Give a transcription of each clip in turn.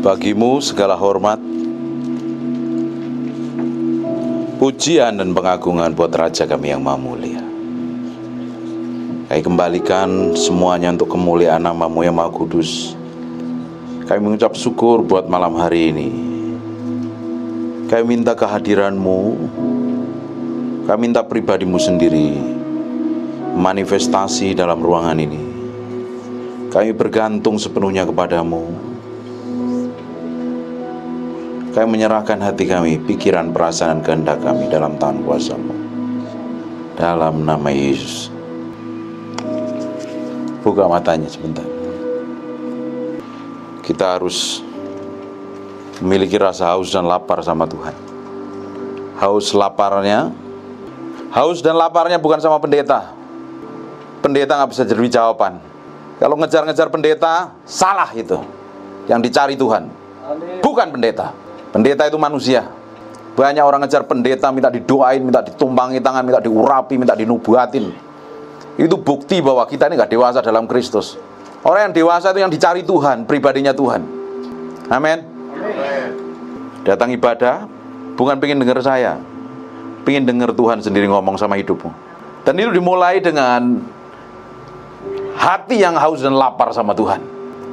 Bagimu segala hormat, pujian dan pengagungan buat Raja kami yang Maha Mulia. Kami kembalikan semuanya untuk kemuliaan nama-Mu yang Maha Kudus. Kami mengucap syukur buat malam hari ini. Kami minta kehadiran-Mu, kami minta pribadi-Mu sendiri manifestasi dalam ruangan ini. Kami bergantung sepenuhnya kepada-Mu. Kami menyerahkan hati kami, pikiran, perasaan, dan kehendak kami dalam tangan kuasa-Mu. Dalam nama Yesus. Buka matanya sebentar. Kita harus memiliki rasa haus dan lapar sama Tuhan. Haus dan laparnya bukan sama pendeta. Pendeta gak bisa jadi jawaban. Kalau ngejar-ngejar pendeta, salah itu. Yang dicari Tuhan, bukan pendeta. Pendeta itu manusia. Banyak orang ngejar pendeta, minta didoain, minta ditumpangi tangan, minta diurapi, minta dinubuatin. Itu bukti bahwa kita ini gak dewasa dalam Kristus. Orang yang dewasa itu yang dicari Tuhan, pribadinya Tuhan. Amin. Datang ibadah bukan pengen dengar saya, pengen dengar Tuhan sendiri ngomong sama hidupmu. Dan itu dimulai dengan hati yang haus dan lapar sama Tuhan.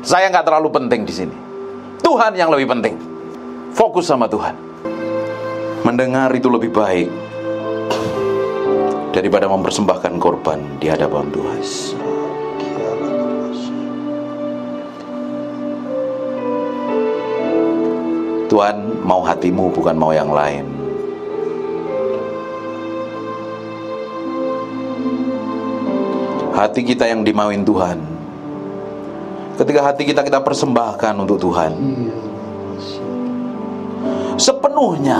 Saya nggak terlalu penting di sini. Tuhan yang lebih penting. Fokus sama Tuhan. Mendengar itu lebih baik daripada mempersembahkan korban di hadapan Tuhan. Tuhan mau hatimu, bukan mau yang lain. Hati kita yang dimauin Tuhan. Ketika hati kita persembahkan untuk Tuhan sepenuhnya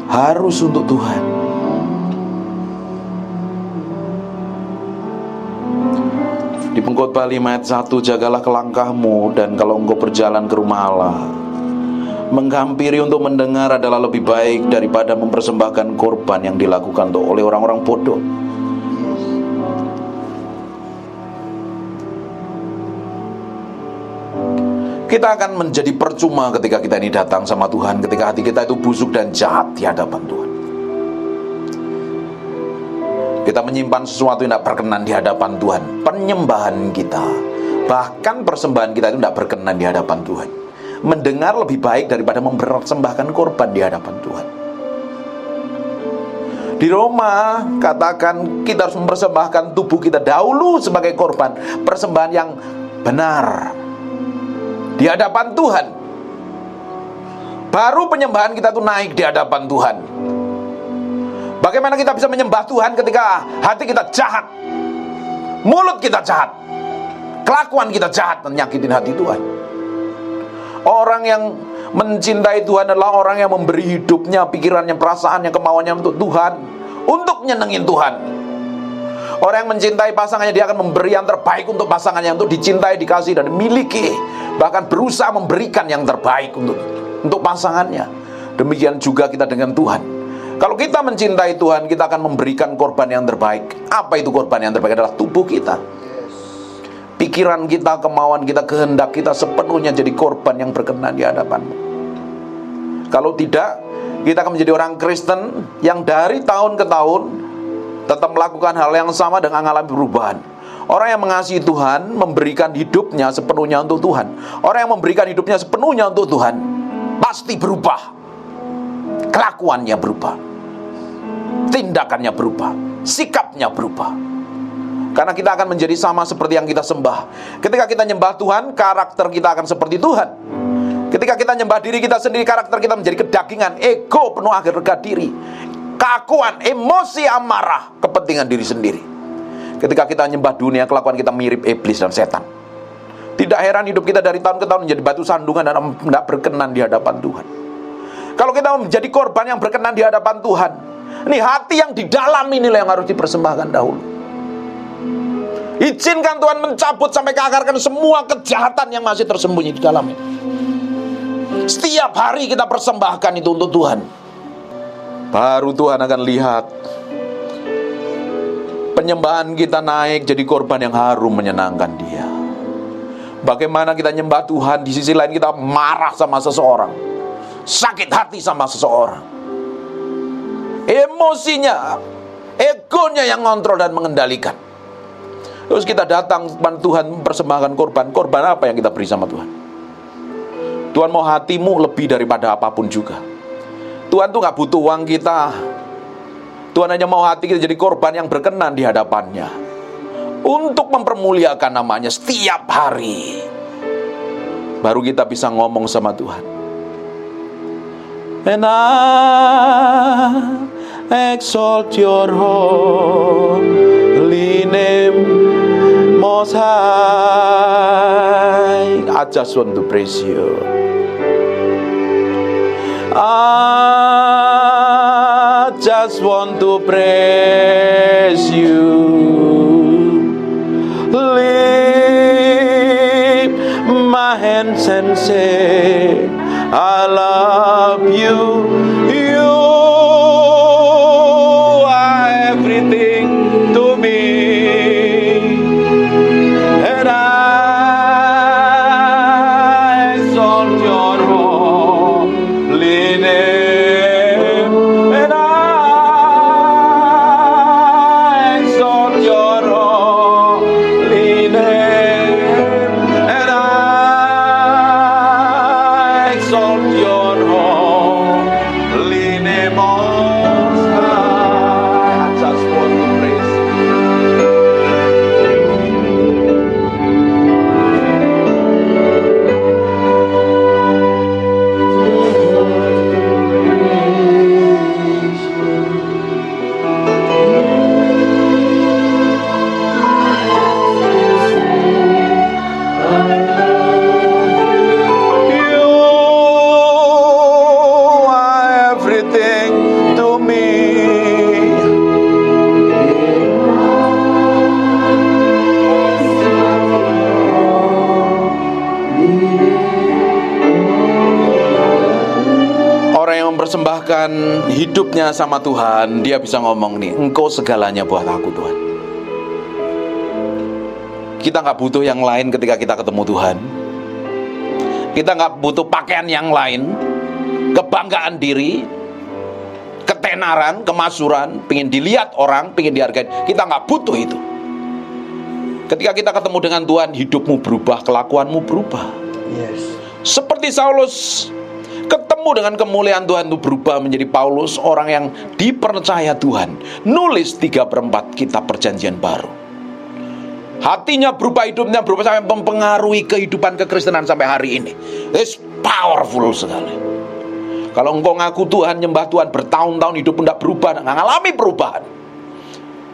harus untuk Tuhan. Di Pengkhotbah 5 ayat 1, jagalah kelangkahmu, dan kalau engkau berjalan ke rumah Allah, menghampiri untuk mendengar adalah lebih baik daripada mempersembahkan korban yang dilakukan oleh orang-orang bodoh. Kita akan menjadi percuma ketika kita ini datang sama Tuhan, ketika hati kita itu busuk dan jahat di hadapan Tuhan. Kita menyimpan sesuatu yang tidak berkenan di hadapan Tuhan. Penyembahan kita, bahkan persembahan kita itu tidak berkenan di hadapan Tuhan. Mendengar lebih baik daripada mempersembahkan korban di hadapan Tuhan. Di Roma katakan kita harus mempersembahkan tubuh kita dahulu sebagai korban, persembahan yang benar di hadapan Tuhan. Baru penyembahan kita itu naik di hadapan Tuhan. Bagaimana kita bisa menyembah Tuhan ketika hati kita jahat, mulut kita jahat, kelakuan kita jahat, menyakitin hati Tuhan. Orang yang mencintai Tuhan adalah orang yang memberi hidupnya, pikirannya, perasaannya, kemauannya untuk Tuhan, untuk nyenengin Tuhan. Orang yang mencintai pasangannya, dia akan memberi yang terbaik untuk pasangannya, untuk dicintai, dikasih, dan dimiliki. Bahkan berusaha memberikan yang terbaik untuk pasangannya. Demikian juga kita dengan Tuhan. Kalau kita mencintai Tuhan, kita akan memberikan korban yang terbaik. Apa itu korban yang terbaik? Adalah tubuh kita. Pikiran kita, kemauan kita, kehendak kita sepenuhnya jadi korban yang berkenan di hadapan-Mu. Kalau tidak, kita akan menjadi orang Kristen yang dari tahun ke tahun tetap melakukan hal yang sama dengan mengalami perubahan. Orang yang mengasihi Tuhan memberikan hidupnya sepenuhnya untuk Tuhan. Orang yang memberikan hidupnya sepenuhnya untuk Tuhan pasti berubah. Kelakuannya berubah, tindakannya berubah, sikapnya berubah. Karena kita akan menjadi sama seperti yang kita sembah. Ketika kita nyembah Tuhan, karakter kita akan seperti Tuhan. Ketika kita nyembah diri kita sendiri, karakter kita menjadi kedagingan, ego, penuh harga diri, keakuan, emosi, amarah, kepentingan diri sendiri. Ketika kita nyembah dunia, kelakuan kita mirip iblis dan setan. Tidak heran hidup kita dari tahun ke tahun menjadi batu sandungan dan tidak berkenan di hadapan Tuhan. Kalau kita menjadi korban yang berkenan di hadapan Tuhan, ini hati yang di dalam inilah yang harus dipersembahkan dahulu. Izinkan Tuhan mencabut sampai ke akar semua kejahatan yang masih tersembunyi di dalamnya. Setiap hari kita persembahkan itu untuk Tuhan. Baru Tuhan akan lihat Penyembahan kita naik jadi korban yang harum menyenangkan Dia. Bagaimana kita nyembah Tuhan, di sisi lain kita marah sama seseorang, sakit hati sama seseorang. Emosinya, egonya yang ngontrol dan mengendalikan. Terus kita datang kepada Tuhan mempersembahkan korban. Korban apa yang kita beri sama Tuhan? Tuhan mau hatimu lebih daripada apapun juga. Tuhan tuh gak butuh uang kita. Tuhan hanya mau hati kita jadi korban yang berkenan di hadapannya, untuk mempermuliakan namanya setiap hari. Baru kita bisa ngomong sama Tuhan. And I exalt your holy name, Most High. I just want to praise you. I just want to praise you. Lift my hands and say, I love you. You are everything to me. And I exalt your holy name. And I exalt your holy name. And I exalt your holy name, Most High. I just want to praise you. Are everything to me. Orang yang mempersembahkan hidupnya sama Tuhan, dia bisa ngomong nih, Engkau segalanya buat aku Tuhan. Kita gak butuh yang lain ketika kita ketemu Tuhan. Kita gak butuh pakaian yang lain, kebanggaan diri, ketenaran, kemasuran, pengen dilihat orang, pengen dihargai. Kita gak butuh itu. Ketika kita ketemu dengan Tuhan, hidupmu berubah, kelakuanmu berubah. Yes. Seperti Saulus ketemu dengan kemuliaan Tuhan, itu berubah menjadi Paulus, orang yang dipercaya Tuhan, nulis 3/4 kitab perjanjian baru. Hatinya berubah, hidupnya berubah, sampai mempengaruhi kehidupan kekristenan sampai hari ini. It's powerful sekali. Kalau engkau ngaku Tuhan, nyembah Tuhan bertahun-tahun, hidup tidak berubah, nggak ngalami perubahan,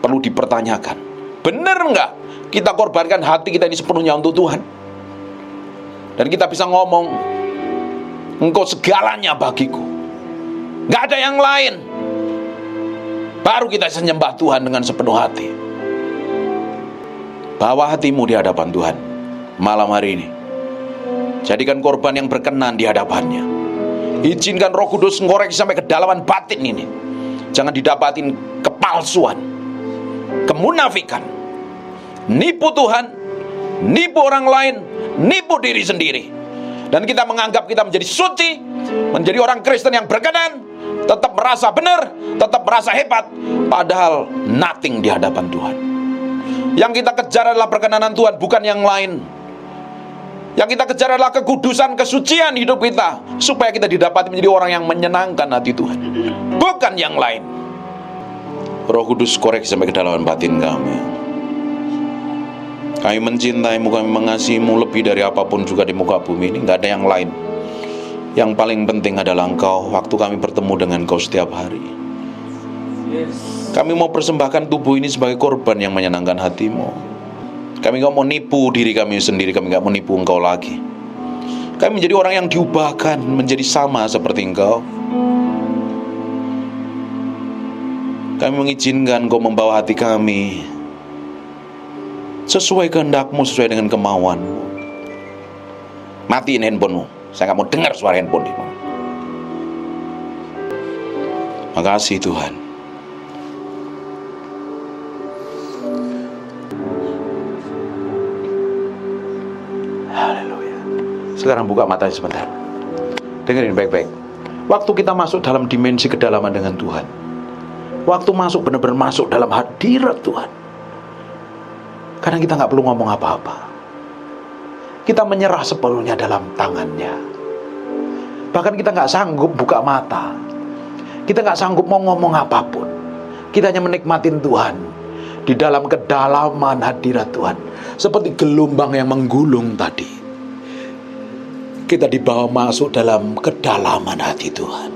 perlu dipertanyakan. Benar nggak kita korbankan hati kita ini sepenuhnya untuk Tuhan? Dan kita bisa ngomong, Engkau segalanya bagiku, nggak ada yang lain. Baru kita bisa nyembah Tuhan dengan sepenuh hati. Bawa hatimu di hadapan Tuhan malam hari ini. Jadikan korban yang berkenan di hadapannya. Izinkan Roh Kudus ngoreksi sampai kedalaman batin ini. Jangan didapatin kepalsuan, kemunafikan, nipu Tuhan, nipu orang lain, nipu diri sendiri. Dan kita menganggap kita menjadi suci, menjadi orang Kristen yang berkenan, tetap merasa benar, tetap merasa hebat, padahal nothing di hadapan Tuhan. Yang kita kejar adalah perkenanan Tuhan, bukan yang lain. Yang kita kejar adalah kekudusan, kesucian hidup kita, supaya kita didapati menjadi orang yang menyenangkan hati Tuhan, bukan yang lain. Roh Kudus koreksi sampai kedalaman batin kami. Kami mencintaimu, kami mengasihimu lebih dari apapun juga di muka bumi ini. Gak ada yang lain. Yang paling penting adalah Engkau. Waktu kami bertemu dengan Engkau setiap hari, kami mau persembahkan tubuh ini sebagai korban yang menyenangkan hatimu. Kami gak mau nipu diri kami sendiri, kami gak mau nipu Engkau lagi. Kami menjadi orang yang diubahkan menjadi sama seperti Engkau. Kami mengizinkan Engkau membawa hati kami sesuai kehendak-Mu, sesuai dengan kemauan-Mu. Matiin handphone-mu, saya gak mau dengar suara handphone di mana. Makasih Tuhan. Sekarang buka matanya sebentar. Dengerin baik-baik. Waktu kita masuk dalam dimensi kedalaman dengan Tuhan, waktu masuk benar-benar masuk dalam hadirat Tuhan, kadang kita gak perlu ngomong apa-apa. Kita menyerah sepenuhnya dalam tangannya. Bahkan kita gak sanggup buka mata. Kita gak sanggup mau ngomong apapun. Kita hanya menikmatin Tuhan di dalam kedalaman hadirat Tuhan. Seperti gelombang yang menggulung tadi, kita dibawa masuk dalam kedalaman hati Tuhan.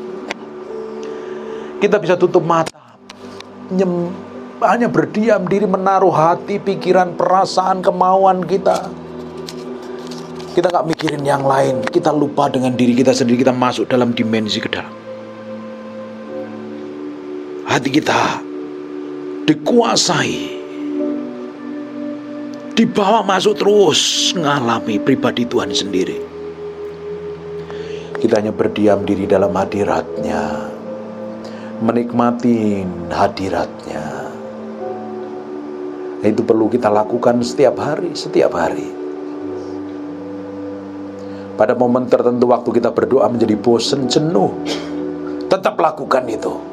Kita bisa tutup mata, hanya berdiam diri, menaruh hati, pikiran, perasaan, kemauan kita. Kita gak mikirin yang lain. Kita lupa dengan diri kita sendiri. Kita masuk dalam dimensi kedalaman. Hati kita dikuasai, dibawa masuk terus ngalami pribadi Tuhan sendiri. Kita hanya berdiam diri dalam hadirat-Nya, menikmati hadirat-Nya. Itu perlu kita lakukan setiap hari. Pada momen tertentu waktu kita berdoa menjadi bosan, jenuh, tetap lakukan itu.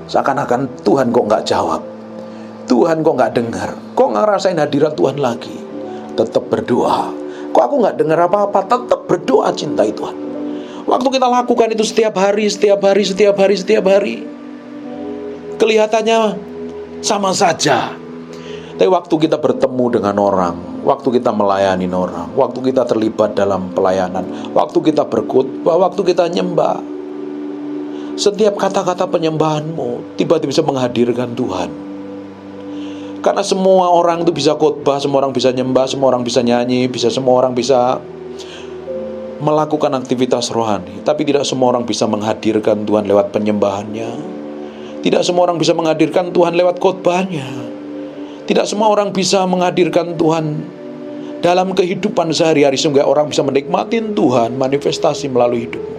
Seakan-akan Tuhan kok gak jawab, Tuhan kok gak dengar, kok gak ngerasain hadirat Tuhan lagi. Tetap berdoa. Kok aku gak dengar apa-apa, tetap berdoa, cintai Tuhan. Waktu kita lakukan itu setiap hari, kelihatannya sama saja. Tapi waktu kita bertemu dengan orang, waktu kita melayani orang, waktu kita terlibat dalam pelayanan, waktu kita berkhotbah, waktu kita nyembah, setiap kata-kata penyembahanmu tiba-tiba bisa menghadirkan Tuhan. Karena semua orang itu bisa khotbah, semua orang bisa nyembah, semua orang bisa nyanyi, semua orang bisa melakukan aktivitas rohani. Tapi tidak semua orang bisa menghadirkan Tuhan lewat penyembahannya. Tidak semua orang bisa menghadirkan Tuhan lewat khotbahnya. Tidak semua orang bisa menghadirkan Tuhan dalam kehidupan sehari-hari, sehingga orang bisa menikmati Tuhan manifestasi melalui hidupmu.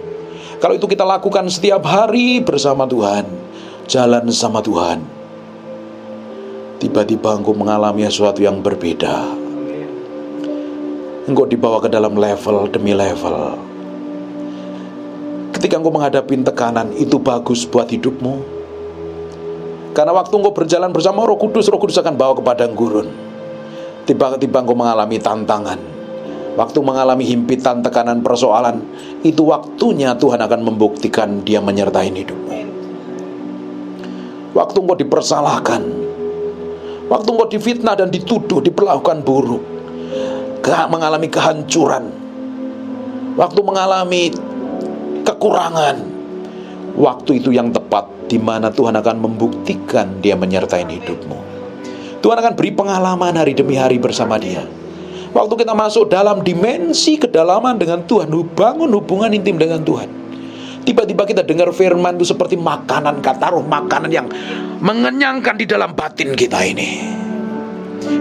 Kalau itu kita lakukan setiap hari bersama Tuhan, jalan sama Tuhan, tiba-tiba engkau mengalami sesuatu yang berbeda. Engkau dibawa ke dalam level demi level. Ketika engkau menghadapi tekanan, itu bagus buat hidupmu. Karena waktu engkau berjalan bersama Roh Kudus akan bawa ke padang gurun. Tiba-tiba engkau mengalami tantangan, waktu mengalami himpitan, tekanan, persoalan, itu waktunya Tuhan akan membuktikan Dia menyertai hidupmu. Waktu engkau dipersalahkan, waktu engkau difitnah dan dituduh, diperlakukan buruk, mengalami kehancuran, waktu mengalami kekurangan, waktu itu yang tepat di mana Tuhan akan membuktikan Dia menyertai hidupmu. Tuhan akan beri pengalaman hari demi hari bersama Dia. Waktu kita masuk dalam dimensi kedalaman dengan Tuhan, bangun hubungan intim dengan Tuhan, tiba-tiba kita dengar firman itu seperti makanan, kata Roh, makanan yang mengenyangkan di dalam batin kita ini.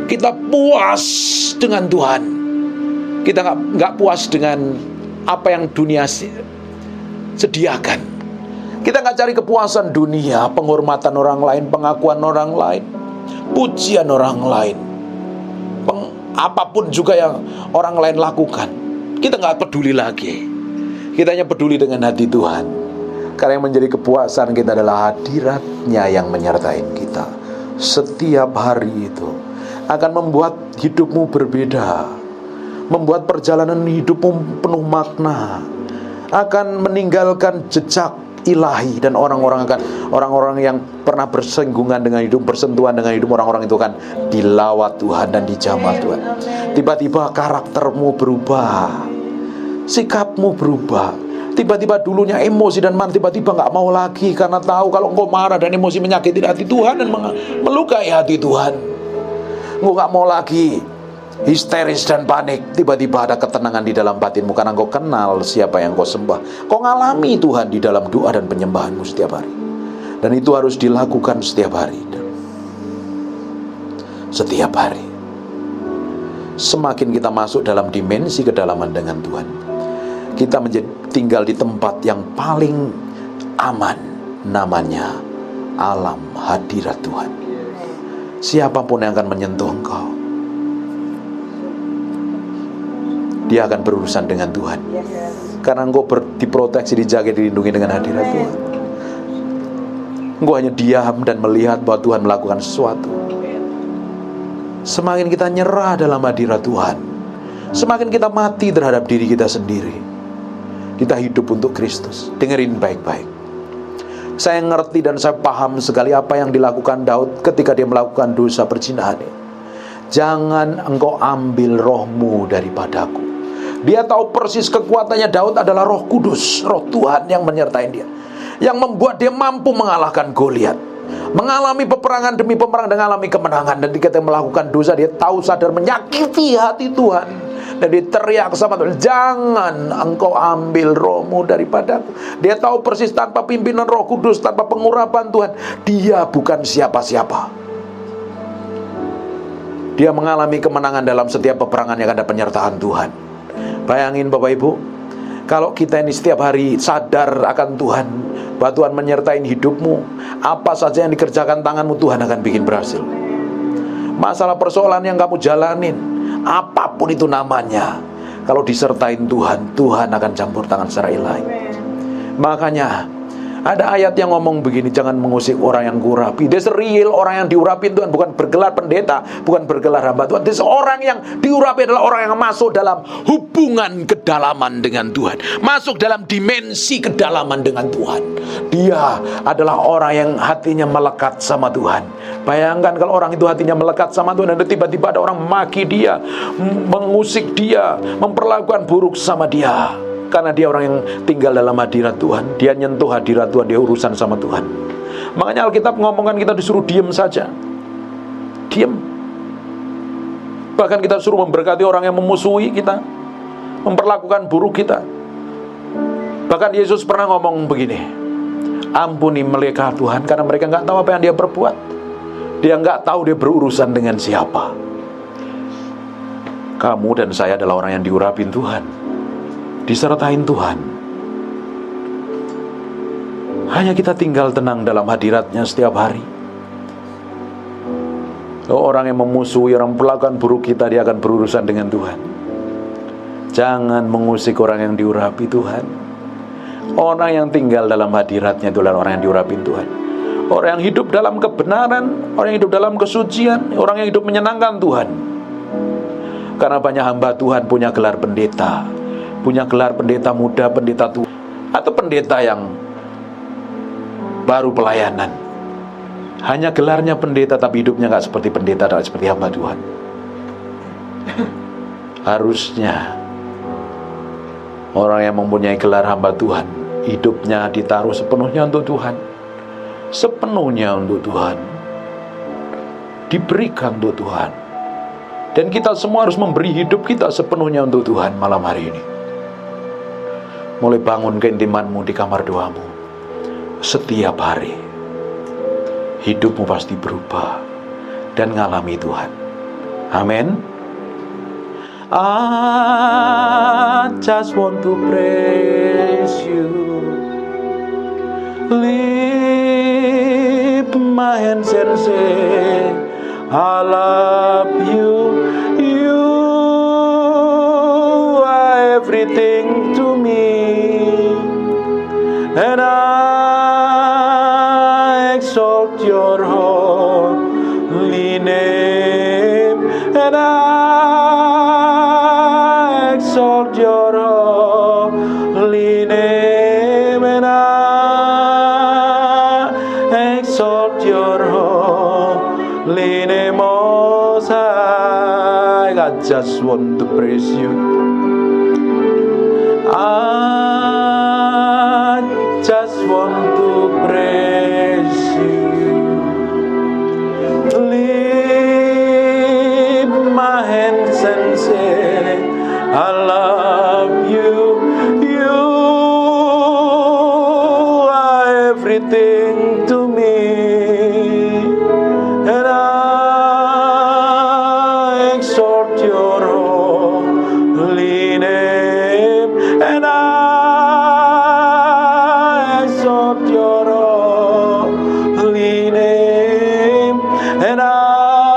Kita puas dengan Tuhan. Kita nggak puas dengan apa yang dunia sediakan. Kita nggak cari kepuasan dunia, penghormatan orang lain, pengakuan orang lain, pujian orang lain, apapun juga yang orang lain lakukan. Kita nggak peduli lagi. Kita hanya peduli dengan hati Tuhan. Karena yang menjadi kepuasan kita adalah hadirat-Nya yang menyertai kita. Setiap hari itu akan membuat hidupmu berbeda, membuat perjalanan hidupmu penuh makna, akan meninggalkan jejak ilahi, dan orang-orang yang pernah bersinggungan dengan hidup, bersentuhan dengan hidup orang-orang itu kan dilawat Tuhan dan dijamah Tuhan. Tiba-tiba karaktermu berubah, sikapmu berubah. Tiba-tiba dulunya emosi dan marah, tiba-tiba gak mau lagi, karena tahu kalau engkau marah dan emosi menyakiti hati Tuhan dan melukai hati Tuhan. Engkau gak mau lagi histeris dan panik. Tiba-tiba ada ketenangan di dalam batinmu karena engkau kenal siapa yang kau sembah. Kau ngalami Tuhan di dalam doa dan penyembahanmu setiap hari. Dan itu harus dilakukan setiap hari. Setiap hari. Semakin kita masuk dalam dimensi kedalaman dengan Tuhan, kita tinggal di tempat yang paling aman, namanya alam hadirat Tuhan. Siapapun yang akan menyentuh engkau, dia akan berurusan dengan Tuhan. Karena engkau diproteksi, dijaga, dilindungi dengan hadirat Tuhan. Engkau hanya diam dan melihat bahwa Tuhan melakukan sesuatu. Semakin kita nyerah dalam hadirat Tuhan, semakin kita mati terhadap diri kita sendiri. Kita hidup untuk Kristus. Dengerin baik-baik. Saya ngerti dan saya paham sekali apa yang dilakukan Daud ketika dia melakukan dosa perzinahan. Jangan engkau ambil rohmu daripadaku. Dia tahu persis kekuatannya. Daud adalah Roh Kudus, Roh Tuhan yang menyertai dia, yang membuat dia mampu mengalahkan Goliat, mengalami peperangan demi peperangan dan mengalami kemenangan. Dan ketika dia melakukan dosa, dia tahu sadar menyakiti hati Tuhan, dan dia teriak sama Tuhan, jangan engkau ambil rohmu daripadaku. Dia tahu persis tanpa pimpinan Roh Kudus, tanpa pengurapan Tuhan, dia bukan siapa-siapa. Dia mengalami kemenangan dalam setiap peperangan yang ada penyertaan Tuhan. Bayangin Bapak Ibu, kalau kita ini setiap hari sadar akan Tuhan, bahwa Tuhan menyertai hidupmu, apa saja yang dikerjakan tanganmu Tuhan akan bikin berhasil. Masalah persoalan yang kamu jalanin, apapun itu namanya, kalau disertain Tuhan, Tuhan akan campur tangan secara ilahi. Makanya ada ayat yang ngomong begini, jangan mengusik orang yang diurapi. That's real, orang yang diurapi Tuhan bukan bergelar pendeta, bukan bergelar hamba Tuhan. That's orang yang diurapi adalah orang yang masuk dalam hubungan kedalaman dengan Tuhan, masuk dalam dimensi kedalaman dengan Tuhan. Dia adalah orang yang hatinya melekat sama Tuhan. Bayangkan kalau orang itu hatinya melekat sama Tuhan, dan tiba-tiba ada orang maki dia, mengusik dia, memperlakukan buruk sama dia. Karena dia orang yang tinggal dalam hadirat Tuhan, dia nyentuh hadirat Tuhan, dia urusan sama Tuhan. Makanya Alkitab ngomongkan kita disuruh diam saja. Diam. Bahkan kita suruh memberkati orang yang memusuhi kita, memperlakukan buruk kita. Bahkan Yesus pernah ngomong begini, ampuni mereka Tuhan, karena mereka nggak tahu apa yang dia perbuat. Dia nggak tahu dia berurusan dengan siapa. Kamu dan saya adalah orang yang diurapin Tuhan, disertain Tuhan. Hanya kita tinggal tenang dalam hadiratnya setiap hari. Orang yang memusuhi, orang melakukan buruk kita, dia akan berurusan dengan Tuhan. Jangan mengusik orang yang diurapi Tuhan. Orang yang tinggal dalam hadiratnya itu adalah orang yang diurapi Tuhan. Orang yang hidup dalam kebenaran, orang yang hidup dalam kesucian, orang yang hidup menyenangkan Tuhan. Karena banyak hamba Tuhan punya gelar pendeta, punya gelar pendeta muda, pendeta tua, atau pendeta yang baru pelayanan. Hanya gelarnya pendeta, tapi hidupnya gak seperti pendeta, dan seperti hamba Tuhan. Harusnya orang yang mempunyai gelar hamba Tuhan, hidupnya ditaruh sepenuhnya untuk Tuhan, sepenuhnya untuk Tuhan, diberikan untuk Tuhan. Dan kita semua harus memberi hidup kita sepenuhnya untuk Tuhan malam hari ini. Mulai bangun keintimanmu di kamar doamu. Setiap hari hidupmu pasti berubah dan ngalami Tuhan. Amin. I just want to praise you, lift my hands and say I love you. You are everything to me, and I exalt your holy name, and I exalt your holy name, and I exalt your holy name, Most High. I just want to praise you. I just want to praise you. Lift my hands and say I love you. You are everything to me, and I exalt your holy name, and I exalt your holy name, and I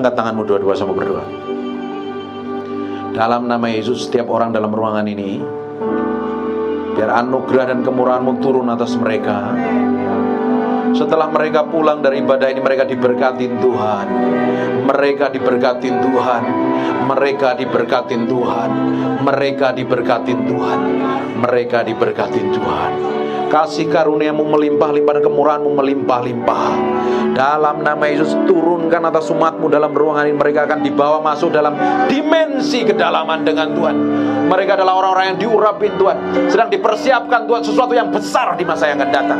Angkat tanganmu dua-dua sama berdoa. Dalam nama Yesus, setiap orang dalam ruangan ini, biar anugerah dan kemurahan-Mu turun atas mereka. Setelah mereka pulang dari ibadah ini, mereka diberkatin Tuhan. Mereka diberkatin Tuhan. Mereka diberkatin Tuhan. Mereka diberkatin Tuhan. Mereka diberkatin Tuhan. Kasih karunia-Mu melimpah-limpah dan kemurahan-Mu melimpah-limpah. Dalam nama Yesus, turunkan atas umat-Mu dalam ruangan ini. Mereka akan dibawa masuk dalam dimensi kedalaman dengan Tuhan. Mereka adalah orang-orang yang diurapin Tuhan, sedang dipersiapkan Tuhan sesuatu yang besar di masa yang akan datang.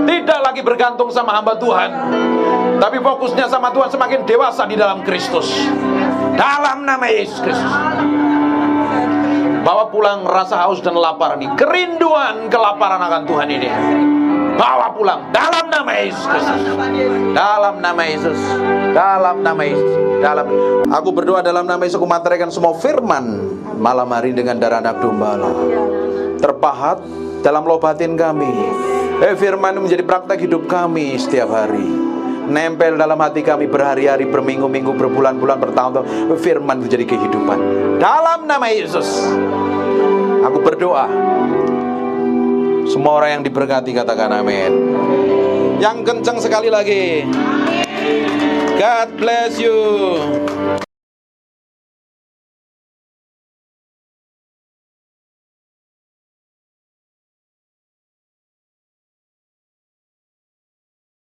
Tidak lagi bergantung sama hamba Tuhan, tapi fokusnya sama Tuhan, semakin dewasa di dalam Kristus. Dalam nama Yesus Kristus. Bawa pulang rasa haus dan lapar ini, kerinduan, kelaparan akan Tuhan ini. Bawa pulang dalam nama Yesus Kristus. Dalam nama Yesus. Dalam nama Yesus. Aku berdoa dalam nama Yesus, aku materikan semua firman malam hari dengan darah anak domba Allah terpahat dalam loh batin kami. Firman menjadi praktek hidup kami setiap hari, nempel dalam hati kami berhari-hari, berminggu-minggu, berbulan-bulan, bertahun-tahun. Firman menjadi kehidupan. Dalam nama Yesus aku berdoa. Semua orang yang diberkati katakan amin. Yang kencang sekali lagi. God bless you.